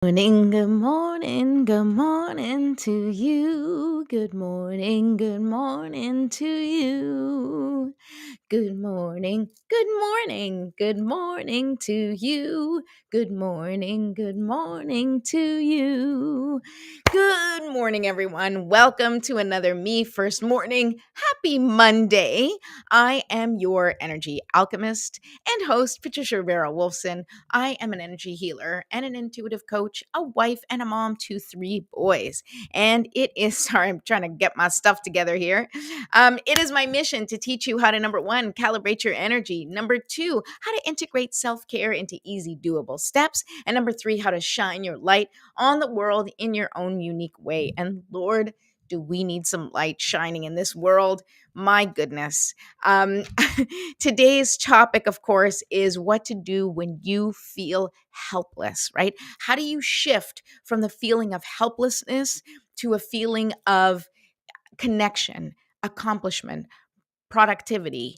Good morning to you. Good morning to you. Good morning to you. Good morning to you. Good morning, everyone. Welcome to another Me First Morning. Happy Monday. I am your energy alchemist and host, Patricia Rivera Wolfson. I am an energy healer and an intuitive coach, a wife, and a mom to three boys. And it is, sorry, I'm trying to get my stuff together here. It is my mission to teach you how to, number one, calibrate your energy. Number two, how to integrate self care into easy, doable steps. And number three, how to shine your light on the world in your own unique way. And Lord, do we need some light shining in this world? My goodness. Um, Today's topic, of course, is what to do when you feel helpless, right? How do you shift from the feeling of helplessness to a feeling of connection, accomplishment, productivity,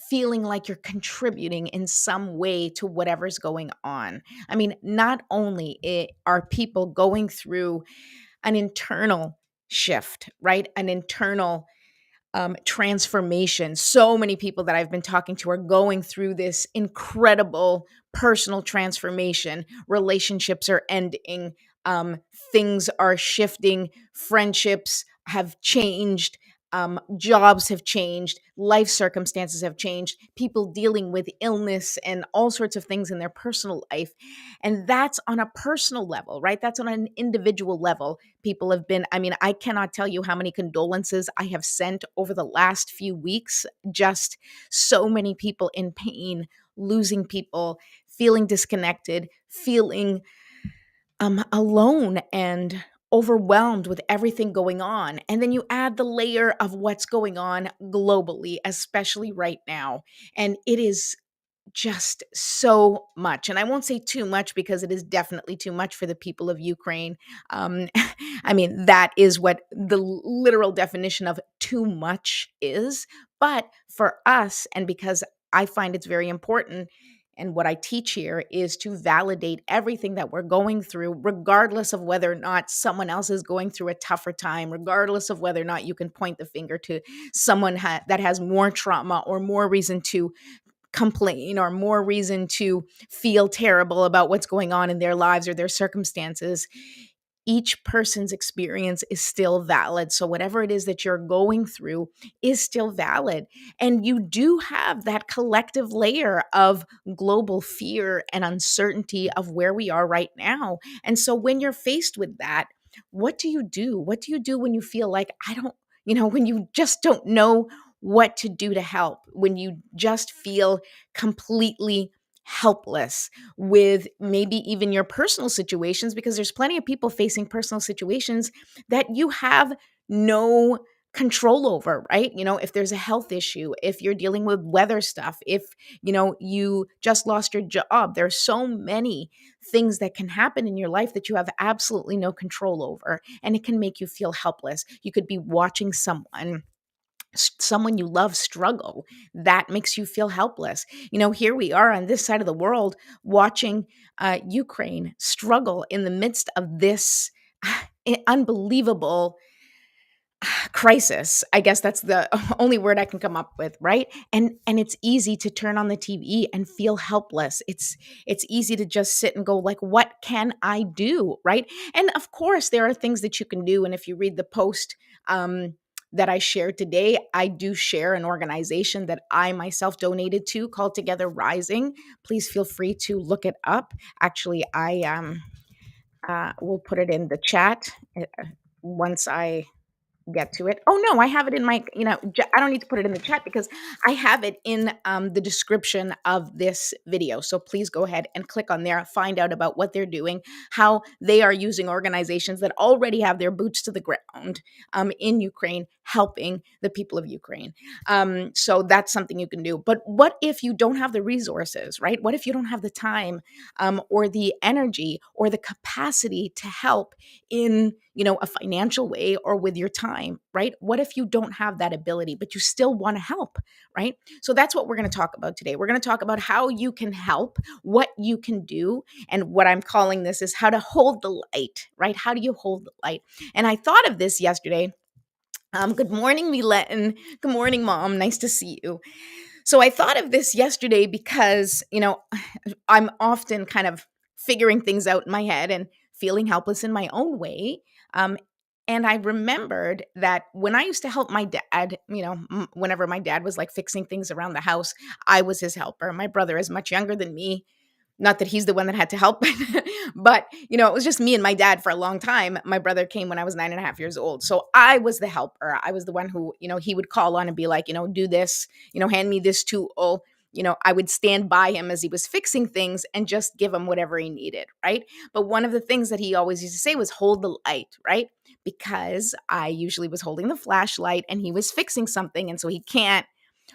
feeling like you're contributing in some way to whatever's going on? I mean, not only are people going through an internal shift, right? An internal transformation. So many people that I've been talking to are going through this incredible personal transformation. Relationships are ending, um, things are shifting, friendships have changed. Jobs have changed, life circumstances have changed, people dealing with illness and all sorts of things in their personal life. And that's on a personal level, right? That's on an individual level. People have been, I mean, I cannot tell you how many condolences I have sent over the last few weeks. Just so many people in pain, losing people, feeling disconnected, feeling alone and overwhelmed with everything going on. And then you add the layer of what's going on globally, especially right now. And it is just so much. And I won't say too much because it is definitely too much for the people of Ukraine. Um, I mean, that is what the literal definition of too much is. But for us, and because I find it's very important, and what I teach here is to validate everything that we're going through, regardless of whether or not someone else is going through a tougher time, regardless of whether or not you can point the finger to someone that has more trauma or more reason to complain or more reason to feel terrible about what's going on in their lives or their circumstances. Each person's experience is still valid. So, whatever it is that you're going through is still valid. And you do have that collective layer of global fear and uncertainty of where we are right now. And so, when you're faced with that, what do you do? What do you do when you feel like, when you just don't know what to do to help, when you just feel completely helpless with maybe even your personal situations, because there's plenty of people facing personal situations that you have no control over, right? If there's a health issue, if you're dealing with weather stuff, if you just lost your job, there's so many things that can happen in your life that you have absolutely no control over, and it can make you feel helpless. You could be watching someone you love struggle. That makes you feel helpless. Here we are on this side of the world watching Ukraine struggle in the midst of this unbelievable crisis. I guess that's the only word I can come up with, right? And it's easy to turn on the TV and feel helpless. It's easy to just sit and go like, what can I do, right? And of course there are things that you can do, and if you read the post that I shared today, I do share an organization that I myself donated to called Together Rising. Please feel free to look it up. Actually, I will put it in the chat once I get to it. Oh no, I have it in my, I don't need to put it in the chat because I have it in the description of this video. So please go ahead and click on there, find out about what they're doing, how they are using organizations that already have their boots to the ground in Ukraine, helping the people of Ukraine. So that's something you can do. But what if you don't have the resources, right? What if you don't have the time or the energy or the capacity to help in a financial way or with your time? time, right? What if you don't have that ability, but you still want to help, right? So that's what we're going to talk about today. We're going to talk about how you can help, what you can do, and what I'm calling this is how to hold the light, right? How do you hold the light? And I thought of this yesterday. Good morning, Miletin. Good morning, Mom. Nice to see you. So I thought of this yesterday because, I'm often kind of figuring things out in my head and feeling helpless in my own way. Um, and I remembered that when I used to help my dad, whenever my dad was like fixing things around the house, I was his helper. My brother is much younger than me. Not that he's the one that had to help, but it was just me and my dad for a long time. My brother came when I was 9.5 years old. So I was the helper. I was the one who, he would call on and be like, do this, hand me this tool. I would stand by him as he was fixing things and just give him whatever he needed, right? But one of the things that he always used to say was hold the light, right? Because I usually was holding the flashlight and he was fixing something. And so he can't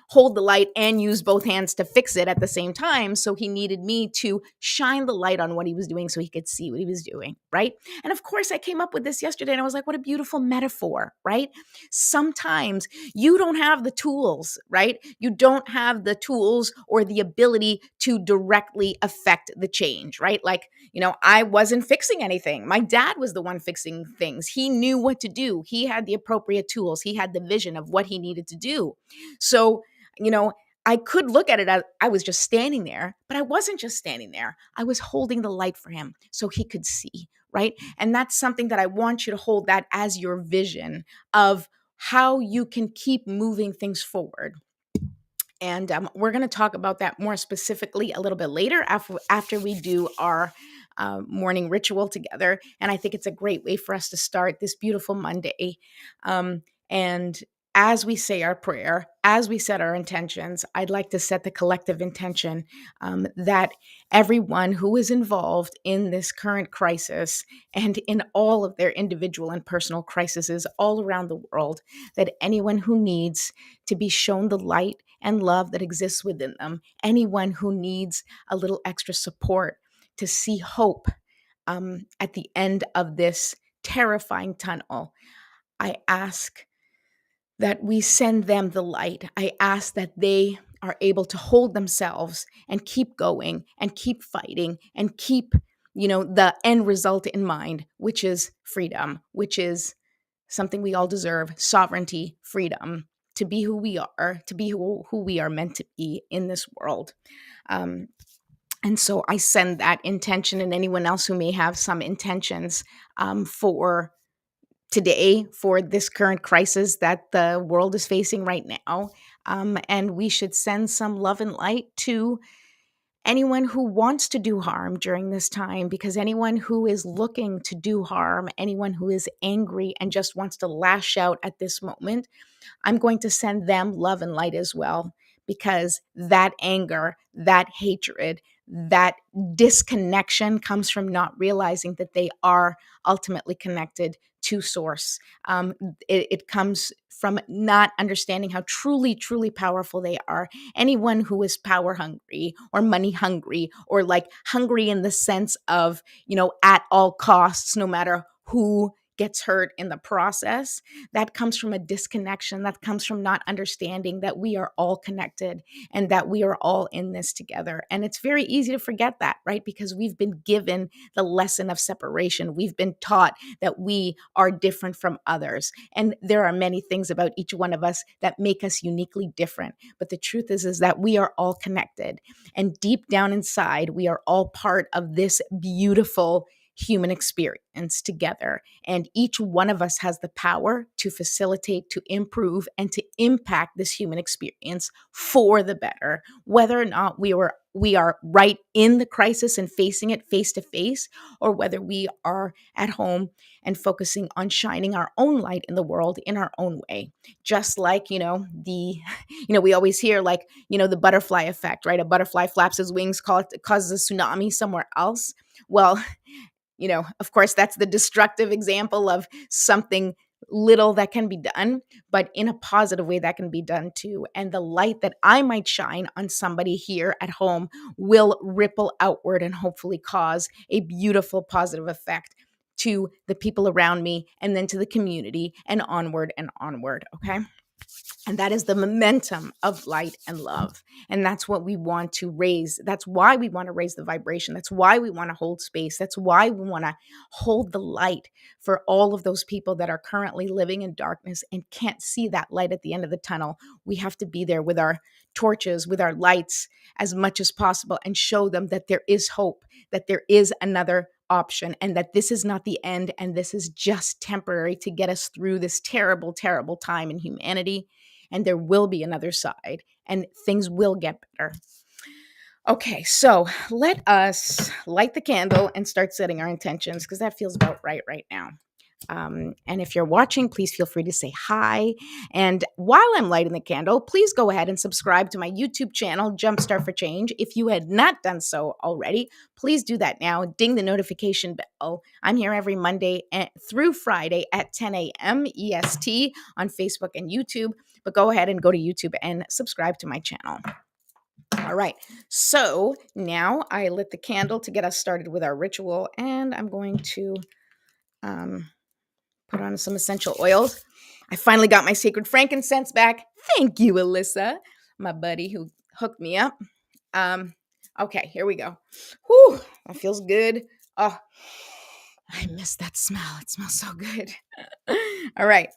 hold the light and use both hands to fix it at the same time. So he needed me to shine the light on what he was doing so he could see what he was doing, right? And of course, I came up with this yesterday and I was like, what a beautiful metaphor, right? Sometimes you don't have the tools, right? You don't have the tools or the ability to directly affect the change, right? Like, I wasn't fixing anything. My dad was the one fixing things. He knew what to do. He had the appropriate tools. He had the vision of what he needed to do. So, you know, I could look at it as I was just standing there, but I wasn't just standing there. I was holding the light for him so he could see, right? And that's something that I want you to hold that as your vision of how you can keep moving things forward. And we're going to talk about that more specifically a little bit later after we do our morning ritual together. And I think it's a great way for us to start this beautiful Monday. And as we say our prayer, as we set our intentions, I'd like to set the collective intention that everyone who is involved in this current crisis and in all of their individual and personal crises all around the world, that anyone who needs to be shown the light and love that exists within them, anyone who needs a little extra support to see hope at the end of this terrifying tunnel, I ask that we send them the light. I ask that they are able to hold themselves and keep going and keep fighting and keep, the end result in mind, which is freedom, which is something we all deserve: sovereignty, freedom, to be who we are, to be who we are meant to be in this world. And so I send that intention, and anyone else who may have some intentions for today, for this current crisis that the world is facing right now. And we should send some love and light to anyone who wants to do harm during this time, because anyone who is looking to do harm, anyone who is angry and just wants to lash out at this moment, I'm going to send them love and light as well, because that anger, that hatred, that disconnection comes from not realizing that they are ultimately connected to source. It comes from not understanding how truly, truly powerful they are. Anyone who is power hungry or money hungry, or like hungry in the sense of, at all costs, no matter who gets hurt in the process, that comes from a disconnection, that comes from not understanding that we are all connected and that we are all in this together. And it's very easy to forget that, right? Because we've been given the lesson of separation. We've been taught that we are different from others. And there are many things about each one of us that make us uniquely different. But the truth is that we are all connected. And deep down inside, we are all part of this beautiful human experience together. And each one of us has the power to facilitate, to improve, and to impact this human experience for the better, whether or not we are right in the crisis and facing it face to face, or whether we are at home and focusing on shining our own light in the world in our own way. Just like, we always hear like, the butterfly effect, right? A butterfly flaps his wings, causes a tsunami somewhere else. Well, of course, that's the destructive example of something little that can be done, but in a positive way that can be done too. And the light that I might shine on somebody here at home will ripple outward and hopefully cause a beautiful positive effect to the people around me, and then to the community, and onward and onward. Okay. And that is the momentum of light and love. And that's what we want to raise. That's why we want to raise the vibration. That's why we want to hold space. That's why we want to hold the light for all of those people that are currently living in darkness and can't see that light at the end of the tunnel. We have to be there with our torches, with our lights as much as possible, and show them that there is hope, that there is another option, and that this is not the end, and this is just temporary to get us through this terrible, terrible time in humanity. And there will be another side, and things will get better. Okay, so let us light the candle and start setting our intentions, because that feels about right now. And if you're watching, please feel free to say hi. And while I'm lighting the candle, please go ahead and subscribe to my YouTube channel, Jumpstart for Change. If you had not done so already, please do that now. Ding the notification bell. I'm here every Monday through Friday at 10 a.m. EST on Facebook and YouTube. But go ahead and go to YouTube and subscribe to my channel. All right, so now I lit the candle to get us started with our ritual, and I'm going to put on some essential oils. I finally got my sacred frankincense back. Thank you, Alyssa, my buddy who hooked me up. Okay, here we go. Whew, that feels good. Oh, I miss that smell. It smells so good. All right.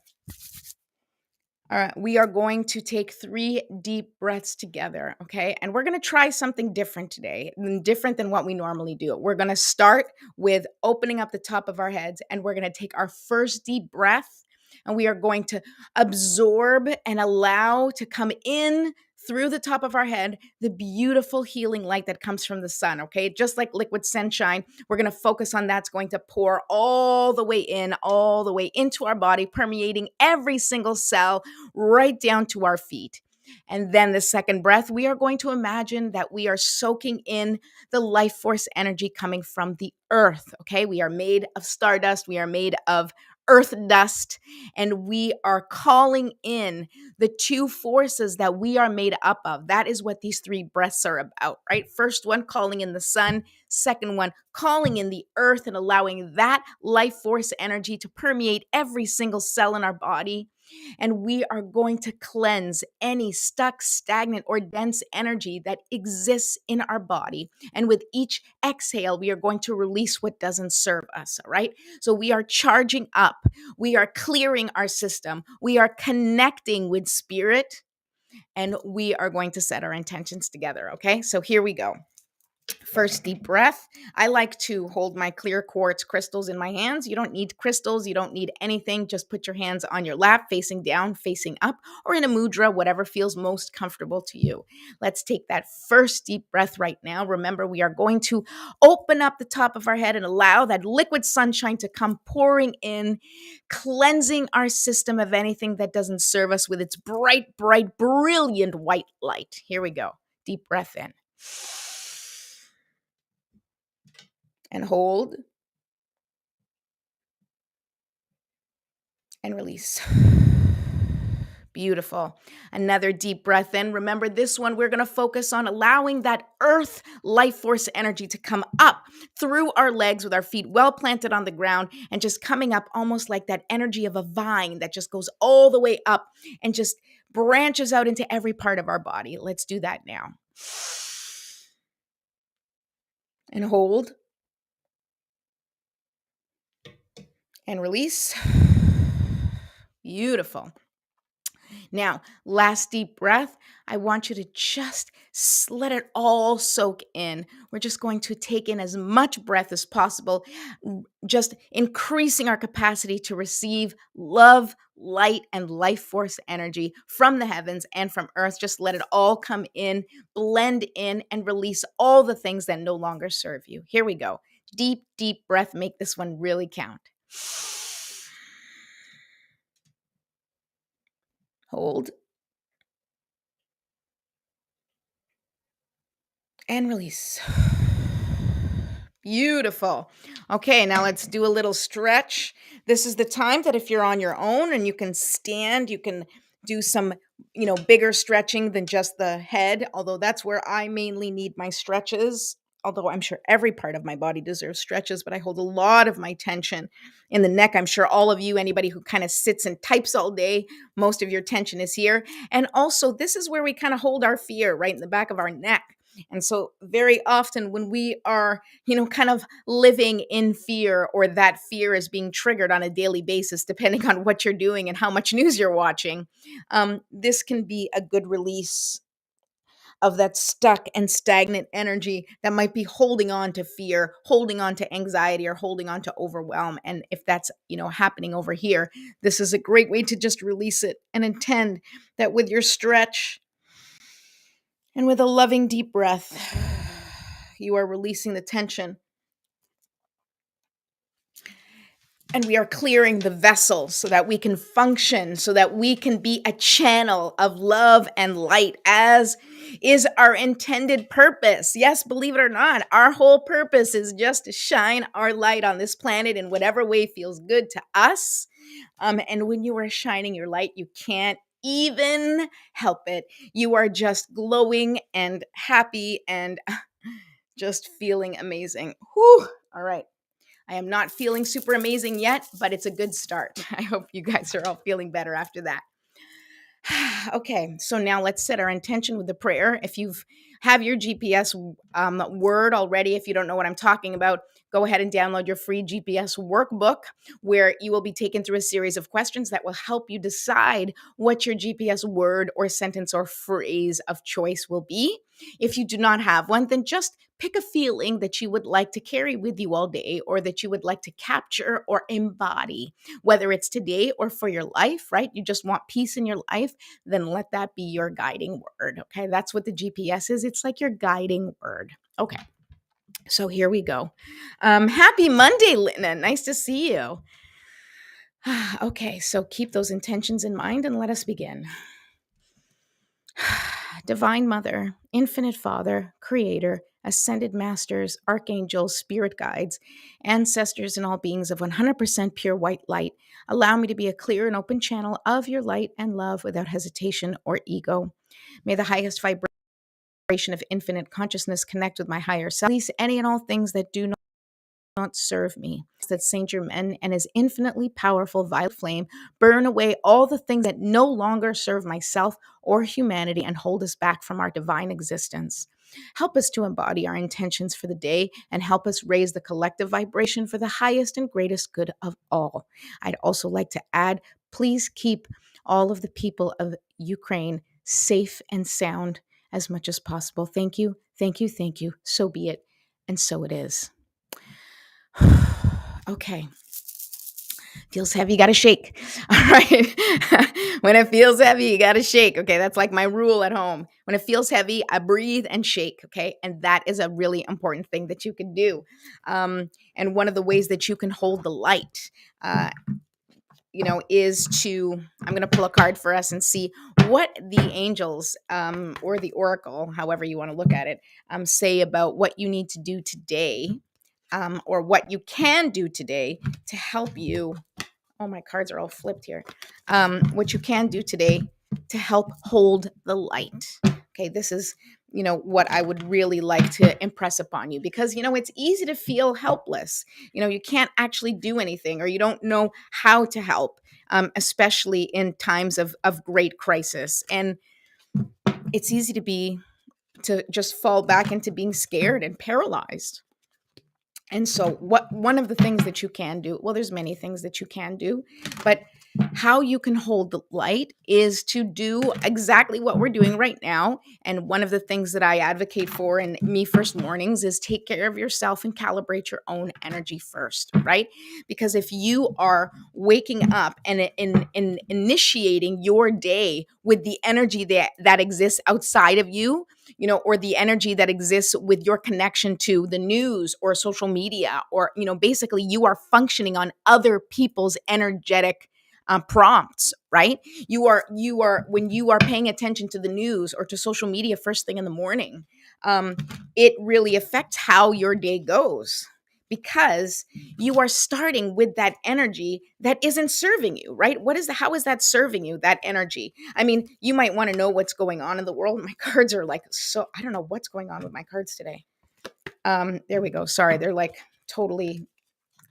All right, we are going to take 3 deep breaths together, okay? And we're going to try something different today, different than what we normally do. We're going to start with opening up the top of our heads, and we're going to take our first deep breath, and we are going to absorb and allow to come in through the top of our head the beautiful healing light that comes from the sun, okay? Just like liquid sunshine, we're going to focus on that's going to pour all the way in, all the way into our body, permeating every single cell right down to our feet. And then the second breath, we are going to imagine that we are soaking in the life force energy coming from the earth, okay? We are made of stardust. We are made of earth dust, and we are calling in the 2 forces that we are made up of. That is what these 3 breaths are about, right? First one, calling in the sun. Second one, calling in the earth and allowing that life force energy to permeate every single cell in our body. And we are going to cleanse any stuck, stagnant, or dense energy that exists in our body. And with each exhale, we are going to release what doesn't serve us, all right? So we are charging up. We are clearing our system. We are connecting with spirit. And we are going to set our intentions together, okay? So here we go. First deep breath. I like to hold my clear quartz crystals in my hands. You don't need crystals. You don't need anything. Just put your hands on your lap, facing down, facing up, or in a mudra, whatever feels most comfortable to you. Let's take that first deep breath right now. Remember, we are going to open up the top of our head and allow that liquid sunshine to come pouring in, cleansing our system of anything that doesn't serve us with its bright, bright, brilliant white light. Here we go. Deep breath in. And hold and release. Beautiful. Another deep breath in. Remember this one, we're going to focus on allowing that earth life force energy to come up through our legs with our feet well planted on the ground and just coming up almost like that energy of a vine that just goes all the way up and just branches out into every part of our body. Let's do that now. And hold. And release. Beautiful. Now, last deep breath. I want you to just let it all soak in. We're just going to take in as much breath as possible, just increasing our capacity to receive love, light, and life force energy from the heavens and from earth. Just let it all come in, blend in, and release all the things that no longer serve you. Here we go. Deep, deep breath. Make this one really count. Hold. And release. Beautiful. Okay, now let's do a little stretch. This is the time that if you're on your own and you can stand, you can do some, bigger stretching than just the head, although that's where I mainly need my stretches. although I'm sure every part of my body deserves stretches, but I hold a lot of my tension in the neck. I'm sure all of you, anybody who kind of sits and types all day, most of your tension is here. And also, this is where we kind of hold our fear, right in the back of our neck. And so very often when we are, kind of living in fear, or that fear is being triggered on a daily basis, depending on what you're doing and how much news you're watching, this can be a good release of that stuck and stagnant energy that might be holding on to fear, holding on to anxiety, or holding on to overwhelm. And if that's, happening over here, this is a great way to just release it and intend that with your stretch and with a loving deep breath, you are releasing the tension. And we are clearing the vessel so that we can function, so that we can be a channel of love and light, as is our intended purpose. Yes, believe it or not, our whole purpose is just to shine our light on this planet in whatever way feels good to us. And when you are shining your light, you can't even help it. You are just glowing and happy and just feeling amazing. Whew. All right. I am not feeling super amazing yet, but it's a good start. I hope you guys are all feeling better after that. Okay, so now let's set our intention with the prayer. If you've have your GPS word already, if you don't know what I'm talking about, go ahead and download your free GPS workbook, where you will be taken through a series of questions that will help you decide what your GPS word or sentence or phrase of choice will be. If you do not have one, then just pick a feeling that you would like to carry with you all day, or that you would like to capture or embody, whether it's today or for your life, right? You just want peace in your life, then let that be your guiding word, okay? That's what the GPS is. It's like your guiding word. Okay, so here we go. Happy Monday, Linda. Nice to see you. Okay, so keep those intentions in mind and let us begin. Divine Mother, Infinite Father, Creator, Ascended Masters, Archangels, Spirit Guides, Ancestors, and all beings of 100% pure white light, allow me to be a clear and open channel of your light and love without hesitation or ego. May the highest vibration of infinite consciousness connect with my higher self. Release any and all things that do not serve me. That Saint Germain and his infinitely powerful violet flame burn away all the things that no longer serve myself or humanity and hold us back from our divine existence. Help us to embody our intentions for the day, and help us raise the collective vibration for the highest and greatest good of all. I'd also like to add, please keep all of the people of Ukraine safe and sound as much as possible. Thank you, thank you, thank you. So be it, and so it is. Okay. Feels heavy, you got to shake. All right. When it feels heavy, you got to shake. Okay. That's like my rule at home. When it feels heavy, I breathe and shake. Okay. And that is a really important thing that you can do. And one of the ways that you can hold the light, is to, I'm going to pull a card for us and see what the angels, or the oracle, however you want to look at it, say about what you need to do today, or what you can do today to help you. Oh, my cards are all flipped here. What you can do today to help hold the light. Okay, this is, what I would really like to impress upon you, because, it's easy to feel helpless. You can't actually do anything, or you don't know how to help, especially in times of great crisis. And it's easy to just fall back into being scared and paralyzed. And so one of the things that you can do, well, there's many things that you can do, but how you can hold the light is to do exactly what we're doing right now. And one of the things that I advocate for in Me First Mornings is take care of yourself and calibrate your own energy first, right? Because if you are waking up and initiating your day with the energy that exists outside of you, or the energy that exists with your connection to the news or social media, or, basically you are functioning on other people's energetic prompts, right? You are, when you are paying attention to the news or to social media first thing in the morning, it really affects how your day goes, because you are starting with that energy that isn't serving you, right? How is that serving you, that energy? I mean, you might want to know what's going on in the world. My cards are like, so I don't know what's going on with my cards today. There we go. Sorry, they're like totally,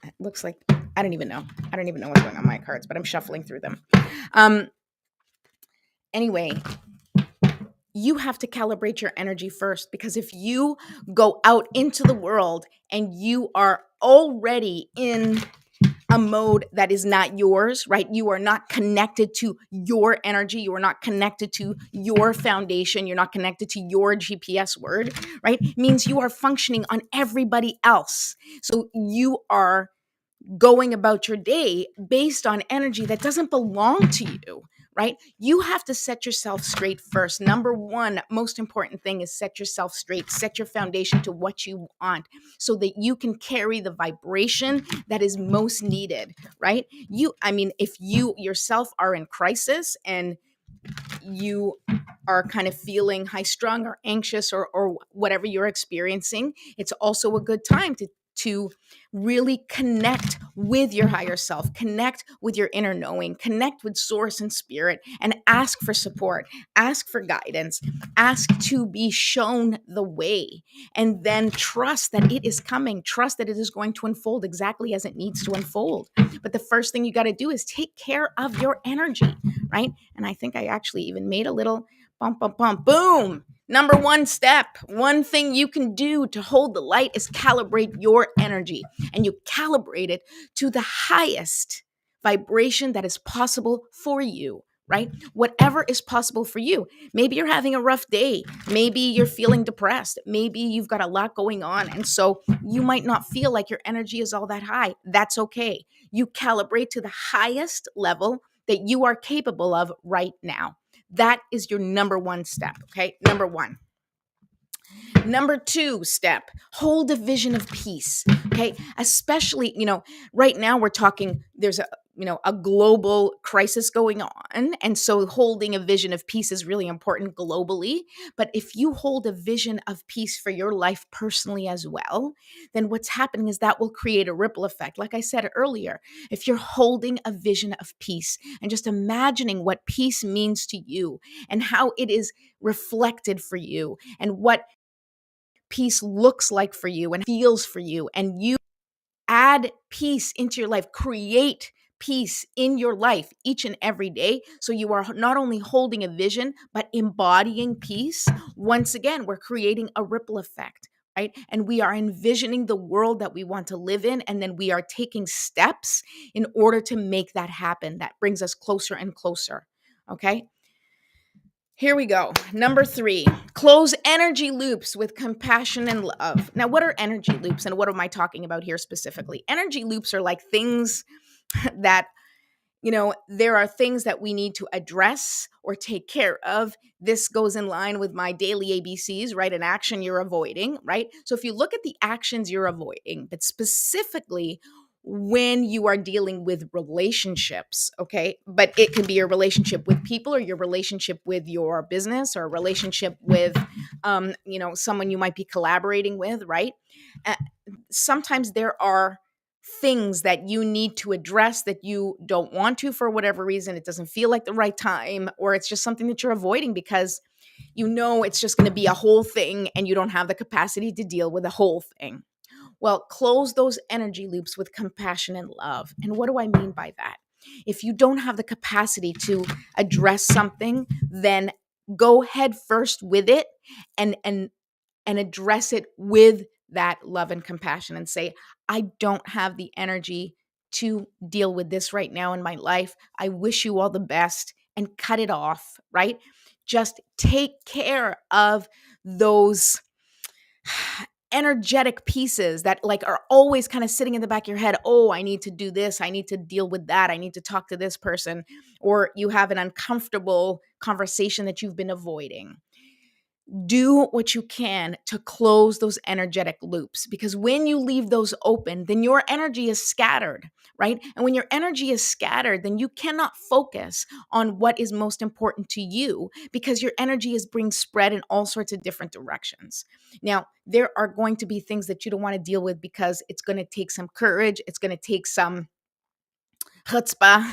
it looks like, I don't even know. I don't even know what's going on my cards, but I'm shuffling through them. Um, anyway, you have to calibrate your energy first, because if you go out into the world and you are already in a mode that is not yours, right? You are not connected to your energy. You are not connected to your foundation. You're not connected to your GPS word, right? It means you are functioning on everybody else. So you are going about your day based on energy that doesn't belong to you, right? You have to set yourself straight first. Number one, most important thing is set yourself straight, set your foundation to what you want so that you can carry the vibration that is most needed, right? If you yourself are in crisis and you are kind of feeling high strung or anxious or whatever you're experiencing, it's also a good time to really connect with your higher self, connect with your inner knowing, connect with source and spirit, and ask for support, ask for guidance, ask to be shown the way, and then trust that it is coming, trust that it is going to unfold exactly as it needs to unfold. But the first thing you got to do is take care of your energy, right? And I think I actually even made a little bump, bump, bump, boom. Number one step, one thing you can do to hold the light is calibrate your energy. And you calibrate it to the highest vibration that is possible for you, right? Whatever is possible for you. Maybe you're having a rough day. Maybe you're feeling depressed. Maybe you've got a lot going on. And so you might not feel like your energy is all that high. That's okay. You calibrate to the highest level that you are capable of right now. That is your number one step, okay? Number one. Number two step, hold a vision of peace, okay? Especially, right now we're talking, there's a global crisis going on. And so holding a vision of peace is really important globally. But if you hold a vision of peace for your life personally as well, then what's happening is that will create a ripple effect. Like I said earlier, if you're holding a vision of peace and just imagining what peace means to you and how it is reflected for you and what peace looks like for you and feels for you, and you add peace into your life, create peace in your life each and every day. So you are not only holding a vision, but embodying peace. Once again, we're creating a ripple effect, right? And we are envisioning the world that we want to live in. And then we are taking steps in order to make that happen. That brings us closer and closer. Okay. Here we go. Number three, close energy loops with compassion and love. Now, what are energy loops and what am I talking about here specifically? Energy loops are like things that, there are things that we need to address or take care of. This goes in line with my daily ABCs, right? An action you're avoiding, right? So if you look at the actions you're avoiding, but specifically when you are dealing with relationships, okay? But it can be your relationship with people or your relationship with your business or a relationship with, someone you might be collaborating with, right? Uh, Sometimes there are things that you need to address that you don't want to for whatever reason. It doesn't feel like the right time, or it's just something that you're avoiding because it's just going to be a whole thing and you don't have the capacity to deal with the whole thing. Well, close those energy loops with compassion and love. And what do I mean by that? If you don't have the capacity to address something, then go head first with it and address it with that love and compassion and say, I don't have the energy to deal with this right now in my life. I wish you all the best, and cut it off, right? Just take care of those energetic pieces that like are always kind of sitting in the back of your head. Oh, I need to do this. I need to deal with that. I need to talk to this person. Or you have an uncomfortable conversation that you've been avoiding. Do what you can to close those energetic loops, because when you leave those open, then your energy is scattered, right? And when your energy is scattered, then you cannot focus on what is most important to you because your energy is being spread in all sorts of different directions. Now, there are going to be things that you don't want to deal with because it's going to take some courage. It's going to take some chutzpah.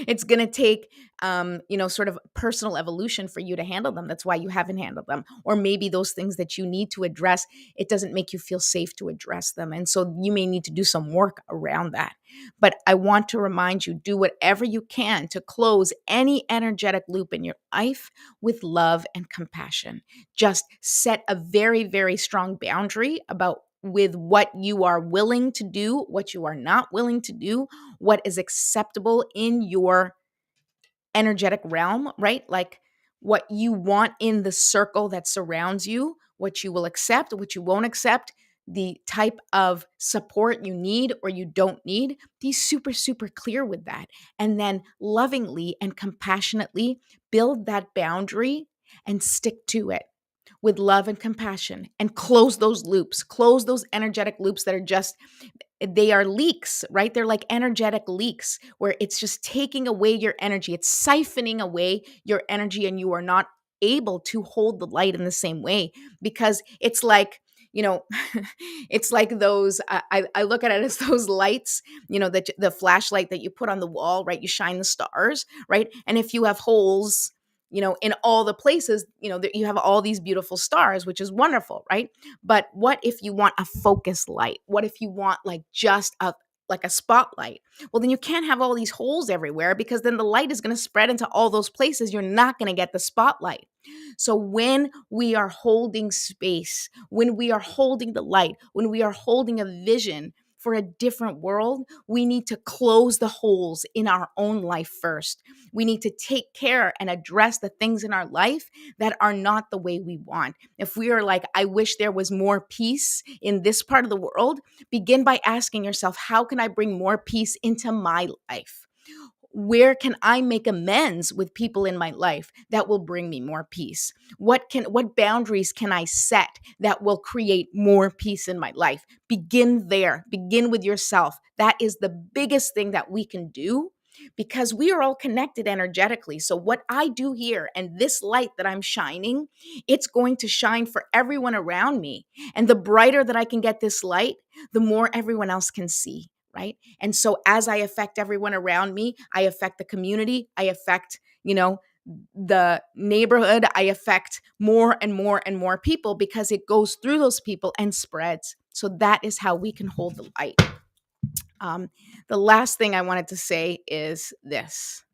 It's going to take, sort of personal evolution for you to handle them. That's why you haven't handled them. Or maybe those things that you need to address, it doesn't make you feel safe to address them. And so you may need to do some work around that. But I want to remind you, do whatever you can to close any energetic loop in your life with love and compassion. Just set a very, very strong boundary about with what you are willing to do, what you are not willing to do, what is acceptable in your energetic realm, right? Like what you want in the circle that surrounds you, what you will accept, what you won't accept, the type of support you need or you don't need. Be super, super clear with that. And then lovingly and compassionately build that boundary and stick to it with love and compassion and close those loops, close those energetic loops that are just, they are leaks, right? They're like energetic leaks where it's just taking away your energy. It's siphoning away your energy and you are not able to hold the light in the same way because it's like, you know, it's like those, I look at it as those lights, the flashlight that you put on the wall, right? You shine the stars, right? And if you have holes, in all the places, that you have all these beautiful stars, which is wonderful, right? But what if you want a focus light? What if you want like just a spotlight? Well, then you can't have all these holes everywhere because then the light is going to spread into all those places. You're not going to get the spotlight. So when we are holding space, when we are holding the light, when we are holding a vision for a different world, we need to close the holes in our own life first. We need to take care and address the things in our life that are not the way we want. If we are like, I wish there was more peace in this part of the world, begin by asking yourself, how can I bring more peace into my life? Where can I make amends with people in my life that will bring me more peace? What boundaries can I set that will create more peace in my life? Begin there. Begin with yourself. That is the biggest thing that we can do because we are all connected energetically. So what I do here and this light that I'm shining, it's going to shine for everyone around me. And the brighter that I can get this light, the more everyone else can see. Right. And so as I affect everyone around me, I affect the community, I affect, the neighborhood, I affect more and more and more people because it goes through those people and spreads. So that is how we can hold the light. The last thing I wanted to say is this.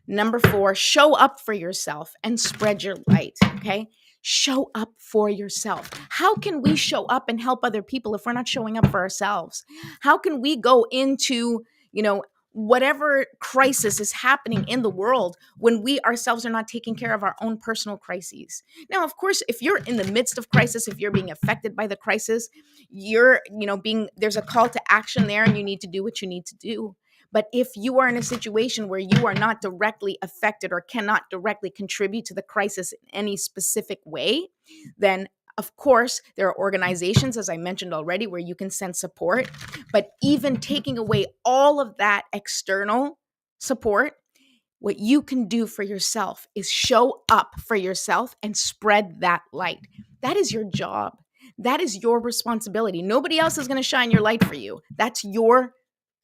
Number 4, show up for yourself and spread your light. Okay. Show up for yourself. How can we show up and help other people if we're not showing up for ourselves? How can we go into, whatever crisis is happening in the world when we ourselves are not taking care of our own personal crises? Now, of course, if you're in the midst of crisis, if you're being affected by the crisis, there's a call to action there and you need to do what you need to do. But if you are in a situation where you are not directly affected or cannot directly contribute to the crisis in any specific way, then of course, there are organizations, as I mentioned already, where you can send support. But even taking away all of that external support, what you can do for yourself is show up for yourself and spread that light. That is your job. That is your responsibility. Nobody else is going to shine your light for you. That's your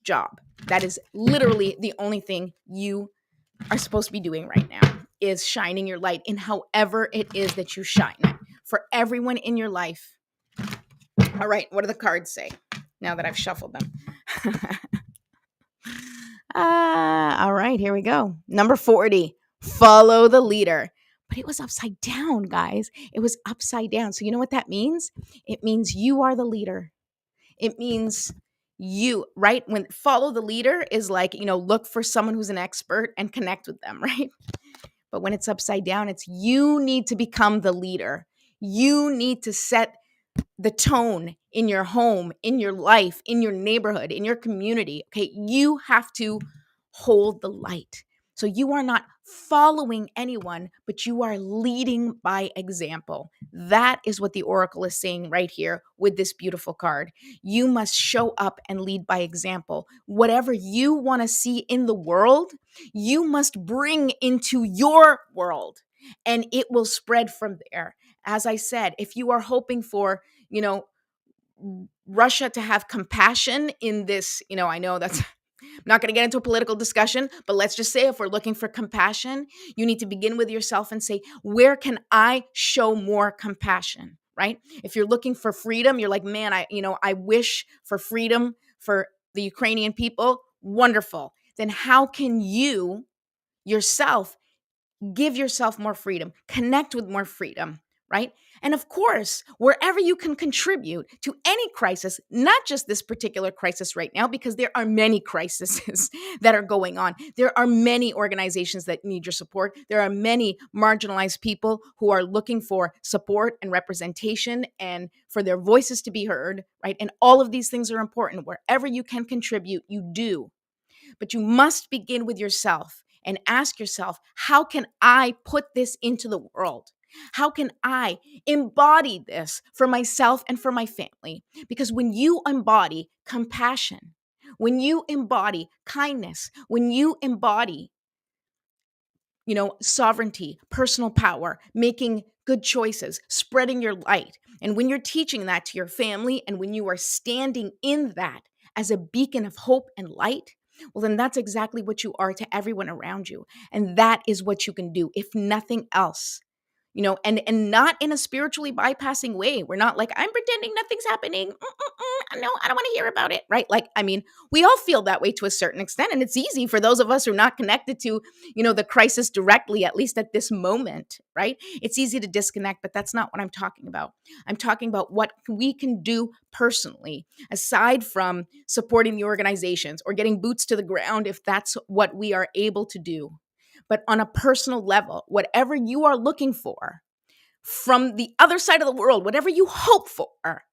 job. That is literally the only thing you are supposed to be doing right now, is shining your light in however it is that you shine it for everyone in your life. All right, what do the cards say now that I've shuffled them? All right, here we go. Number 40, follow the leader. But it was upside down, guys. It was upside down. So you know what that means? It means you are the leader. It means you, right? When follow the leader is like, look for someone who's an expert and connect with them, right? But when it's upside down, it's you need to become the leader. You need to set the tone in your home, in your life, in your neighborhood, in your community. Okay. You have to hold the light. So you are not following anyone, but you are leading by example. That is what the oracle is saying right here with this beautiful card. You must show up and lead by example. Whatever you want to see in the world, you must bring into your world and it will spread from there. As I said, if you are hoping for, Russia to have compassion in this, I know that's I'm not going to get into a political discussion, but let's just say if we're looking for compassion, you need to begin with yourself and say, where can I show more compassion? Right? If you're looking for freedom, you're like, man, I wish for freedom for the Ukrainian people. Wonderful. Then how can you yourself give yourself more freedom, connect with more freedom, right? And of course, wherever you can contribute to any crisis, not just this particular crisis right now, because there are many crises that are going on. There are many organizations that need your support. There are many marginalized people who are looking for support and representation and for their voices to be heard, right? And all of these things are important. Wherever you can contribute, you do. But you must begin with yourself and ask yourself, how can I put this into the world? How can I embody this for myself and for my family? Because when you embody compassion, when you embody kindness, when you embody sovereignty, personal power, making good choices, spreading your light. And when you're teaching that to your family and when you are standing in that as a beacon of hope and light, well, then that's exactly what you are to everyone around you. And that is what you can do, if nothing else. And not in a spiritually bypassing way. We're not like, I'm pretending nothing's happening. No, I don't want to hear about it. Right. We all feel that way to a certain extent. And it's easy for those of us who are not connected to, the crisis directly, at least at this moment. Right. It's easy to disconnect, but that's not what I'm talking about. I'm talking about what we can do personally, aside from supporting the organizations or getting boots to the ground, if that's what we are able to do. But on a personal level, whatever you are looking for from the other side of the world, whatever you hope for,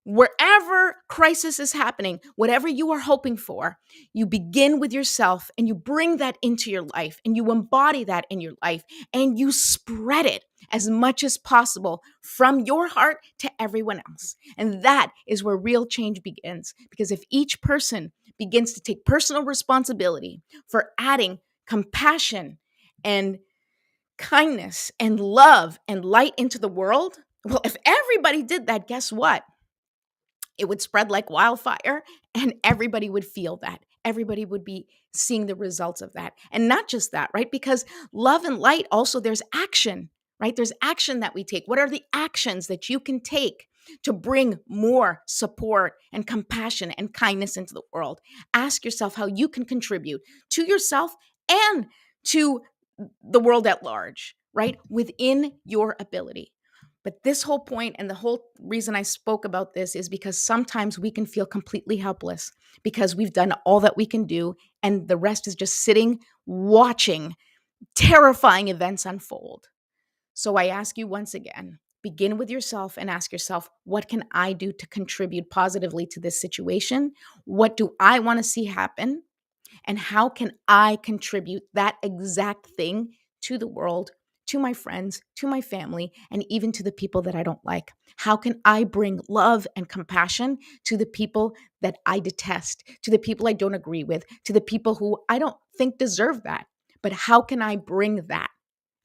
wherever crisis is happening, whatever you are hoping for, you begin with yourself and you bring that into your life and you embody that in your life and you spread it as much as possible from your heart to everyone else. And that is where real change begins. Because if each person begins to take personal responsibility for adding compassion and kindness and love and light into the world, well, if everybody did that, guess what? It would spread like wildfire and everybody would feel that. Everybody would be seeing the results of that. And not just that, right? Because love and light also, there's action, right? There's action that we take. What are the actions that you can take to bring more support and compassion and kindness into the world? Ask yourself how you can contribute to yourself and to the world at large, right? Within your ability. But this whole point and the whole reason I spoke about this is because sometimes we can feel completely helpless because we've done all that we can do and the rest is just sitting, watching terrifying events unfold. So I ask you once again, begin with yourself and ask yourself, what can I do to contribute positively to this situation? What do I want to see happen? And how can I contribute that exact thing to the world, to my friends, to my family, and even to the people that I don't like? How can I bring love and compassion to the people that I detest, to the people I don't agree with, to the people who I don't think deserve that? But how can I bring that?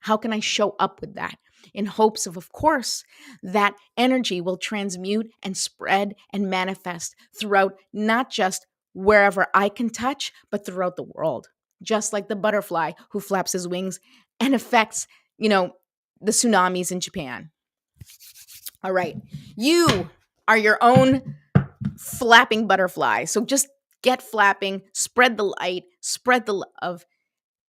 How can I show up with that? In hopes of course, that energy will transmute and spread and manifest throughout not just wherever I can touch, but throughout the world. Just like the butterfly who flaps his wings and affects, the tsunamis in Japan. All right. You are your own flapping butterfly. So just get flapping, spread the light, spread the love.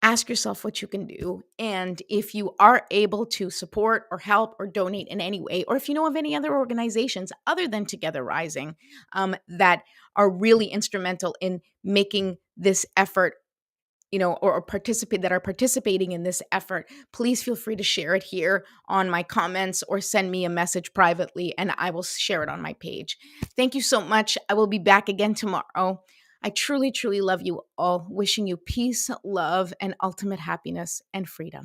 Ask yourself what you can do. And if you are able to support or help or donate in any way, or if you know of any other organizations other than Together Rising that are really instrumental in making this effort, or participate that are participating in this effort, please feel free to share it here on my comments or send me a message privately and I will share it on my page. Thank you so much. I will be back again tomorrow. I truly, truly love you all. Wishing you peace, love, and ultimate happiness and freedom.